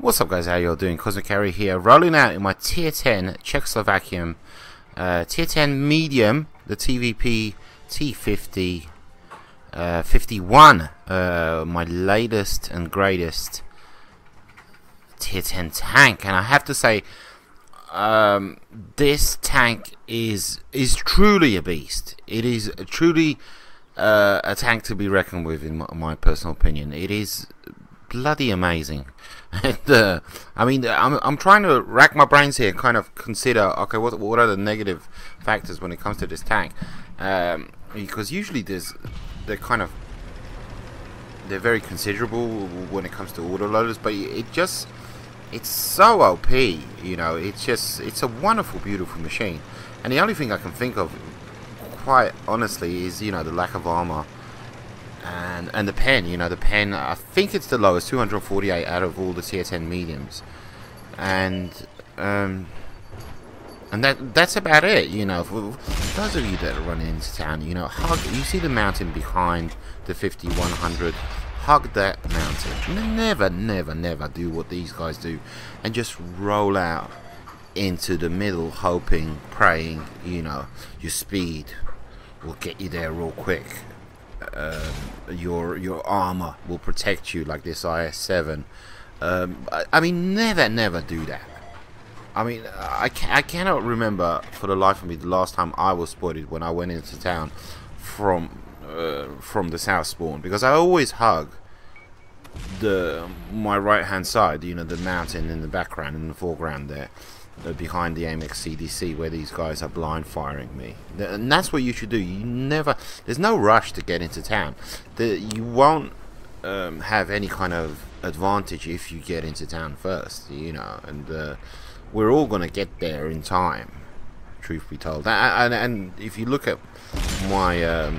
What's up, guys? How y'all doing? Cosmic Carry here, rolling out in my Tier 10 Czechoslovakian Tier 10 medium, the TVP T 51, my latest and greatest Tier 10 tank. And I have to say, this tank is truly a beast. It is truly a tank to be reckoned with, in my personal opinion. It is bloody amazing. And, I mean, I'm trying to rack my brains here and kind of consider, okay, what are the negative factors when it comes to this tank? Because usually they're very considerable when it comes to autoloaders, but it's so OP, you know. It's a wonderful, beautiful machine. And the only thing I can think of, quite honestly, is, you know, the lack of armor. And the pen, you know, I think it's the lowest, 248 out of all the tier 10 mediums, and that's about it, you know. For those of you that are running into town, you know, you see the mountain behind the 5100, hug that mountain. Never do what these guys do and just roll out into the middle, hoping, praying, you know, your speed will get you there real quick. Your armor will protect you like this IS-7. I mean, never do that. I mean, I cannot remember for the life of me the last time I was spotted when I went into town from the south spawn, because I always hug my right hand side, you know, the mountain in the background, in the foreground there, behind the AMX CDC, where these guys are blind firing me. And that's what you should do. There's no rush to get into town. You won't have any kind of advantage if you get into town first, you know. And we're all gonna get there in time, truth be told. And if you look at my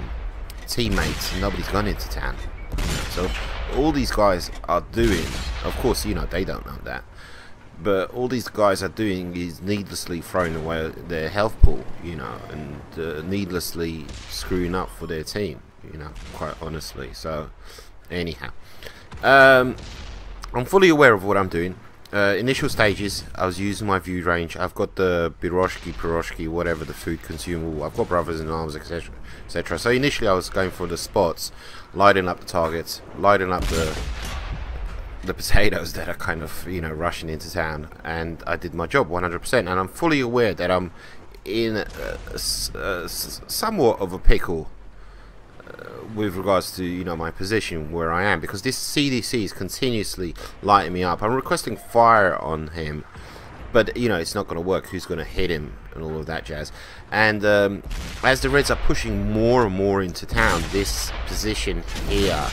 teammates, nobody's gone into town, you know. So all these guys are doing, of course, you know, they don't know that, but all these guys are doing is needlessly throwing away their health pool, you know, and needlessly screwing up for their team, you know, quite honestly. So, anyhow, I'm fully aware of what I'm doing. Initial stages, I was using my view range. I've got the piroshki, whatever, the food consumable. I've got brothers in arms, etc., etc. So initially I was going for the spots, lighting up the targets, lighting up the potatoes that are kind of, you know, rushing into town, and I did my job 100%. And I'm fully aware that I'm in somewhat of a pickle with regards to, you know, my position where I am, because this CDC is continuously lighting me up. I'm requesting fire on him, but, you know, it's not going to work. Who's going to hit him and all of that jazz? And as the Reds are pushing more and more into town, this position here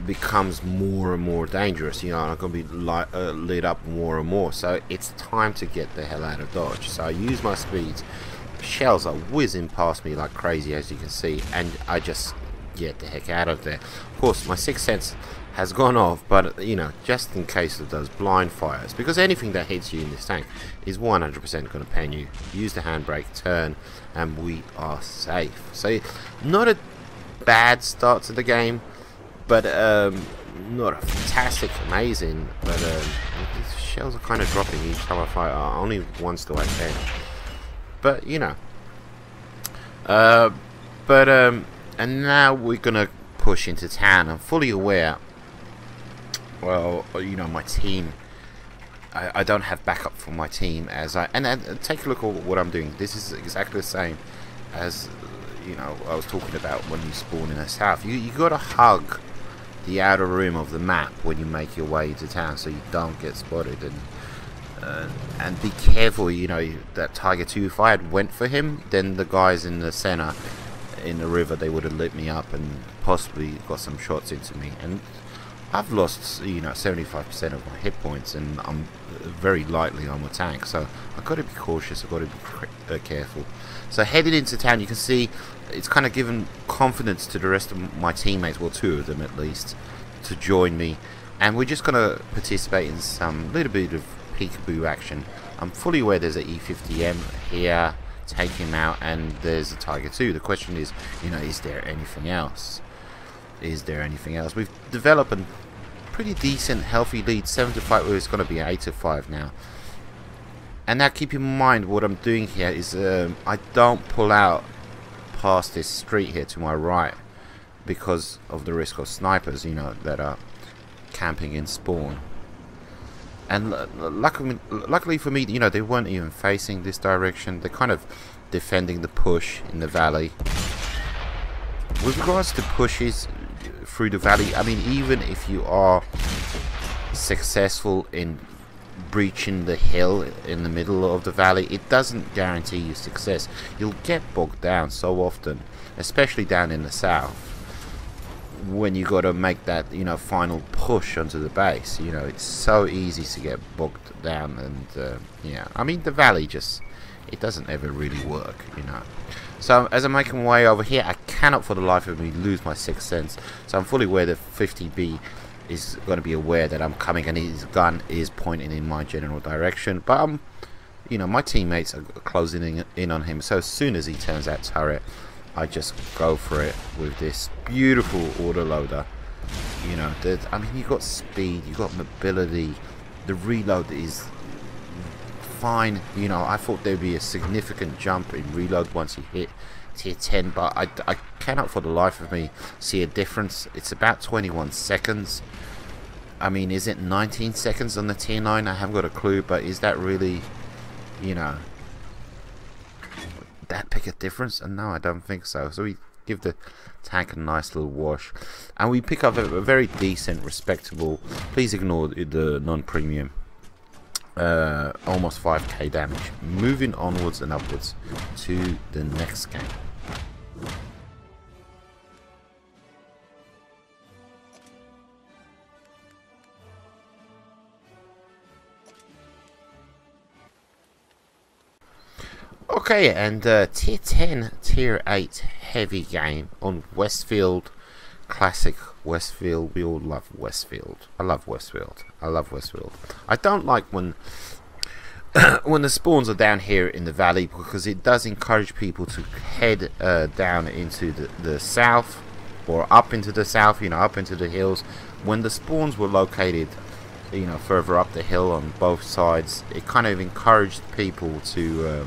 becomes more and more dangerous. You know, I'm going to be lit up more and more. So it's time to get the hell out of Dodge. So I use my speeds. Shells are whizzing past me like crazy, as you can see, and I just get the heck out of there. Of course, my sixth sense has gone off, but, you know, just in case of those blind fires, because anything that hits you in this tank is 100% going to pen you. Use the handbrake, turn, and we are safe. So not a bad start to the game, but not a fantastic, amazing. But these shells are kind of dropping each time I fire. Only once do I pen. But, you know, and now we're gonna push into town. I'm fully aware, well, you know, my team, I don't have backup for my team, and take a look at what I'm doing. This is exactly the same as, you know, I was talking about when you spawn in the south. You gotta hug the outer rim of the map when you make your way to town, so you don't get spotted. And be careful, you know, that Tiger 2, if I had went for him, then the guys in the center in the river, they would have lit me up and possibly got some shots into me. And I've lost, you know, 75% of my hit points, and I'm very lightly on my tank, so I've got to be cautious. I've got to be careful. So heading into town, you can see it's kind of given confidence to the rest of my teammates, well, two of them at least, to join me, and we're just going to participate in some little bit of peekaboo action. I'm fully aware there's an E50M here, take him out, and there's a Tiger 2. The question is, you know, is there anything else? We've developed pretty decent, healthy lead, 7-5. Well, it's going to be 8-5 now. And now keep in mind what I'm doing here is I don't pull out past this street here to my right because of the risk of snipers, you know, that are camping in spawn. And luckily for me, you know, they weren't even facing this direction. They're kind of defending the push in the valley. With regards to pushes through the valley, I mean, even if you are successful in breaching the hill in the middle of the valley, it doesn't guarantee you success. You'll get bogged down so often, especially down in the south, when you got to make that, you know, final push onto the base. You know, it's so easy to get bogged down. And yeah, I mean, the valley just, it doesn't ever really work, you know. So as I'm making my way over here, I cannot for the life of me lose my sixth sense. So I'm fully aware that 50B is going to be aware that I'm coming, and his gun is pointing in my general direction. But you know, my teammates are closing in on him. So as soon as he turns that turret, I just go for it with this beautiful autoloader. You know, I mean, you got speed, you got mobility. The reload is fine. You know, I thought there'd be a significant jump in reload once he hit tier 10, but I cannot for the life of me see a difference. It's about 21 seconds. I mean, is it 19 seconds on the tier 9? I haven't got a clue, but is that really, you know, that big a difference? And no, I don't think so. So we give the tank a nice little wash, and we pick up a very decent, respectable, please ignore the non-premium, almost 5k damage. Moving onwards and upwards to the next game. Okay, and tier 10, tier 8 heavy game on Westfield, classic Westfield. We all love Westfield. I love Westfield. I love Westfield. I don't like when when the spawns are down here in the valley, because it does encourage people to head down into the south, or up into the south, you know, up into the hills. When the spawns were located, you know, further up the hill on both sides, it kind of encouraged people to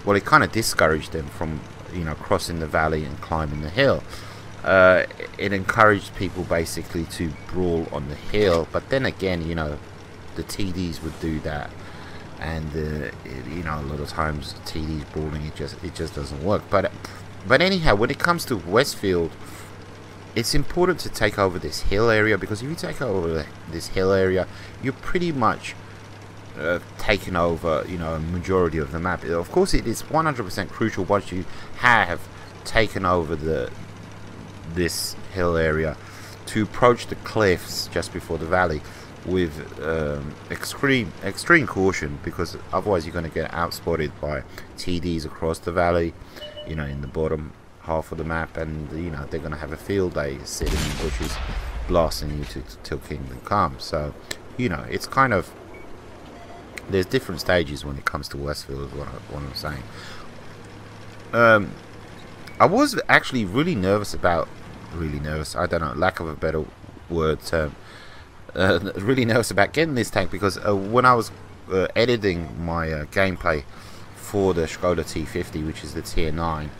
well, it kind of discouraged them from, you know, crossing the valley and climbing the hill. It encouraged people basically to brawl on the hill. But then again, you know, the TDs would do that, and you know, a lot of times TDs brawling, it just doesn't work. But anyhow, when it comes to Westfield, it's important to take over this hill area, because if you take over this hill area, you're pretty much taken over, you know, a majority of the map. Of course, it is 100% crucial once you have taken over this hill area to approach the cliffs just before the valley with extreme caution, because otherwise you're going to get outspotted by TDs across the valley, you know, in the bottom half of the map, and you know, they're going to have a field day sitting in bushes blasting you till kingdom come. So, you know, it's kind of, there's different stages when it comes to Westfield, is what I'm saying. I was actually really nervous, I don't know, lack of a better word term, really nervous about getting this tank, because when I was editing my gameplay for the Skoda T50, which is the tier 9,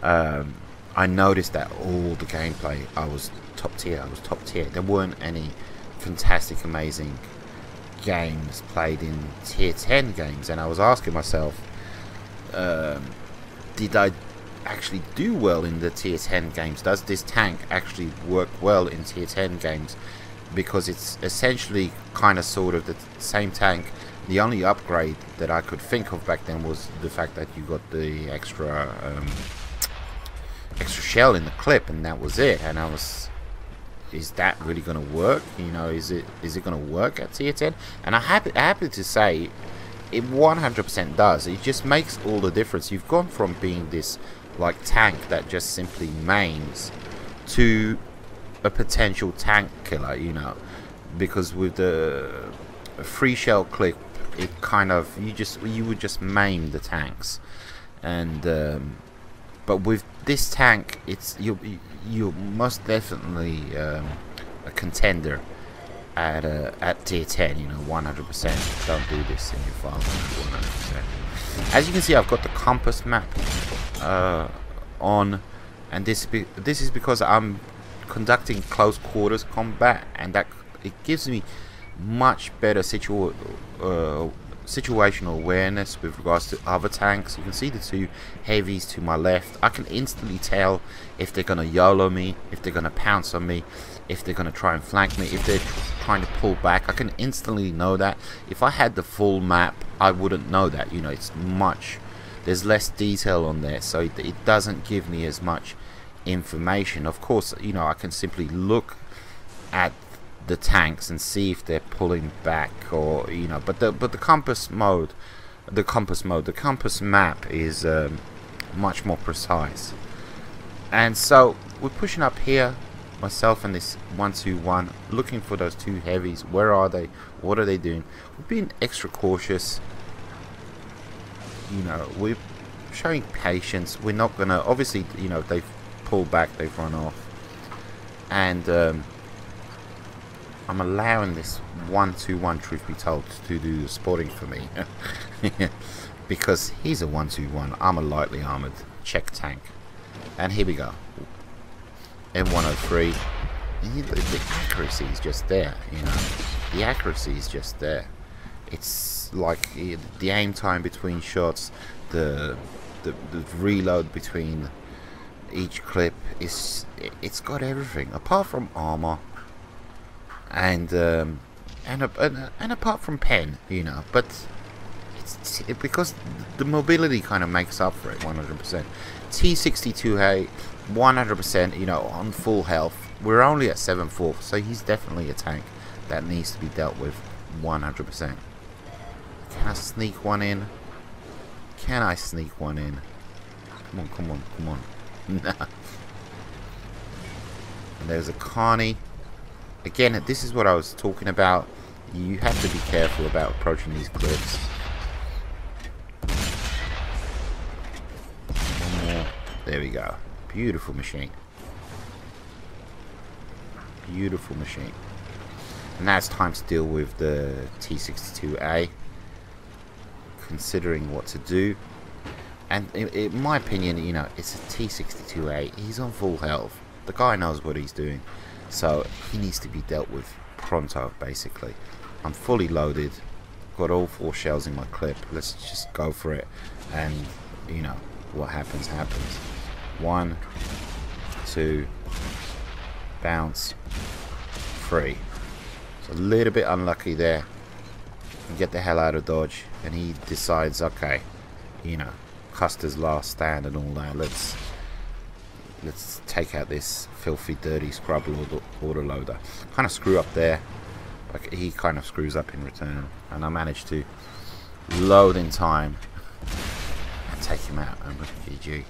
I noticed that all the gameplay, I was top tier. There weren't any fantastic, amazing games played in tier 10 games, and I was asking myself, did I actually do well in the tier 10 games? Does this tank actually work well in tier 10 games? Because it's essentially kind of sort of the same tank. The only upgrade that I could think of back then was the fact that you got the extra shell in the clip, and that was it. And I was, is that really going to work? You know, is it going to work at tier 10? And I'm happy to say it 100% does. It just makes all the difference. You've gone from being this like tank that just simply mains to a potential tank killer, you know, because with the free shell clip, it kind of, you would just maim the tanks. And but with this tank, it's you're most definitely a contender at tier 10, you know, 100%. Don't do this in your farm, 100%. As you can see, I've got the compass map on, and this is because I'm conducting close quarters combat, and that it gives me much better situational awareness with regards to other tanks. You can see the two heavies to my left. I can instantly tell if they're gonna YOLO me, if they're gonna pounce on me, if they're gonna try and flank me, if they're trying to pull back. I can instantly know that. If I had the full map, I wouldn't know that. You know, there's less detail on there, so it doesn't give me as much information. Of course, you know, I can simply look at the tanks and see if they're pulling back, or you know, but the compass map is much more precise. And so we're pushing up here, myself and this 121, looking for those two heavies. Where are they? What are they doing? We're being extra cautious. You know, we're showing patience. We're not gonna, obviously, you know, they've pulled back, they've run off, and I'm allowing this 121, truth be told, to do the spotting for me. Because he's a 121, I'm a lightly armored check tank. And here we go, M103. And the accuracy is just there, you know. The accuracy is just there. It's like the aim time between shots, the reload between each clip, it's got everything apart from armor and apart from pen, you know. But it's because the mobility kind of makes up for it 100%. T62A 100%, you know, on full health. We're only at 7/4, so he's definitely a tank that needs to be dealt with 100%. Can I sneak one in? Can I sneak one in? Come on, come on, come on. Nah. And there's a Carney. Again, this is what I was talking about. You have to be careful about approaching these cliffs. One more. There we go. Beautiful machine. Beautiful machine. And now it's time to deal with the T62A. Considering what to do. And in my opinion, you know, it's a T62A. He's on full health. The guy knows what he's doing. So he needs to be dealt with pronto, basically. I'm fully loaded. Got all 4 shells in my clip. Let's just go for it. And, you know, what happens, happens. 1, 2, bounce, 3. It's a little bit unlucky there. Get the hell out of dodge. And he decides, okay, you know, Custer's last stand and all that. Let's take out this filthy, dirty scrub autoloader. Kind of screw up there. Like he kind of screws up in return, and I managed to load in time and take him out. And GG.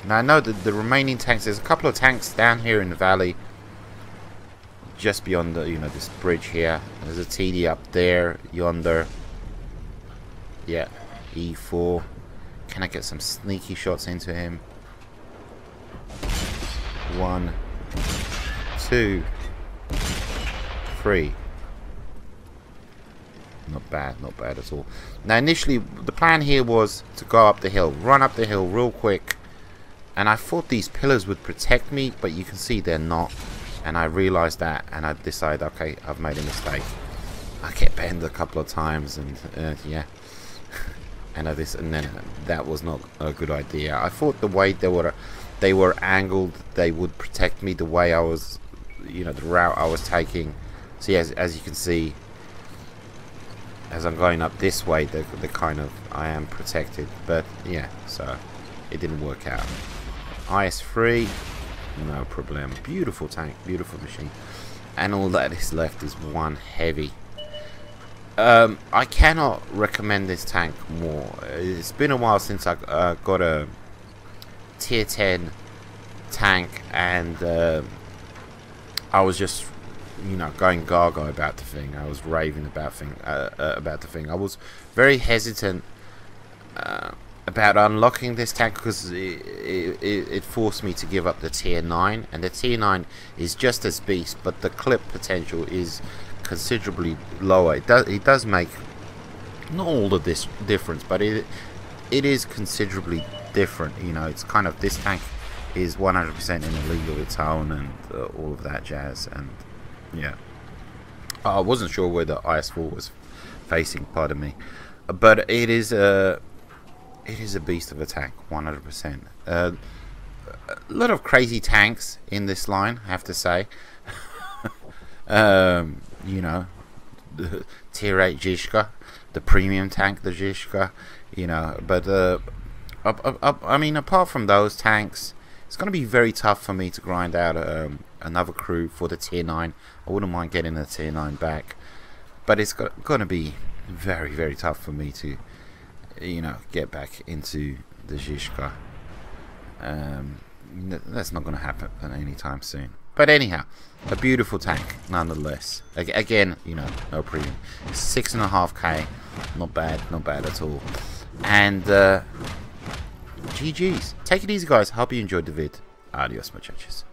Now I know that the remaining tanks. There's a couple of tanks down here in the valley, just beyond the, you know, this bridge here. There's a TD up there, yonder. Yeah, E4. Can I get some sneaky shots into him? 1, 2, 3. Not bad at all. Now initially the plan here was to go up the hill, run up the hill real quick, and I thought these pillars would protect me, but you can see they're not. And I realized that, and I decided, okay, I've made a mistake. I get banned a couple of times, and yeah. And then that was not a good idea. I thought the way they were angled, they would protect me the way I was, you know, the route I was taking. So yeah, as you can see, as I'm going up this way, the kind of, I am protected. But yeah, so it didn't work out. IS-3, no problem. Beautiful tank, beautiful machine. And all that is left is one heavy. I cannot recommend this tank more. It's been a while since I got a tier 10 tank, and I was just, you know, going gaga about the thing. I was raving about the thing. I was very hesitant about unlocking this tank, because it forced me to give up the tier 9, and the tier 9 is just as beast, but the clip potential is considerably lower. It does make not all of this difference, but it is considerably different. You know, it's kind of, this tank is 100% in a league of its own, and all of that jazz. And yeah, I wasn't sure where the IS-4 was facing, pardon me, but it is a beast of a tank, 100%. A lot of crazy tanks in this line, I have to say. You know, the tier 8 Zizka, the premium tank, the Zizka, you know. But I mean, apart from those tanks, it's going to be very tough for me to grind out another crew for the tier 9. I wouldn't mind getting the tier 9 back, but it's going to be very, very tough for me to, you know, get back into the Zizka. That's not going to happen anytime soon. But anyhow, a beautiful tank nonetheless. Again, you know, no premium. 6.5k, not bad at all. And GG's. Take it easy, guys. Hope you enjoyed the vid. Adios, muchachos.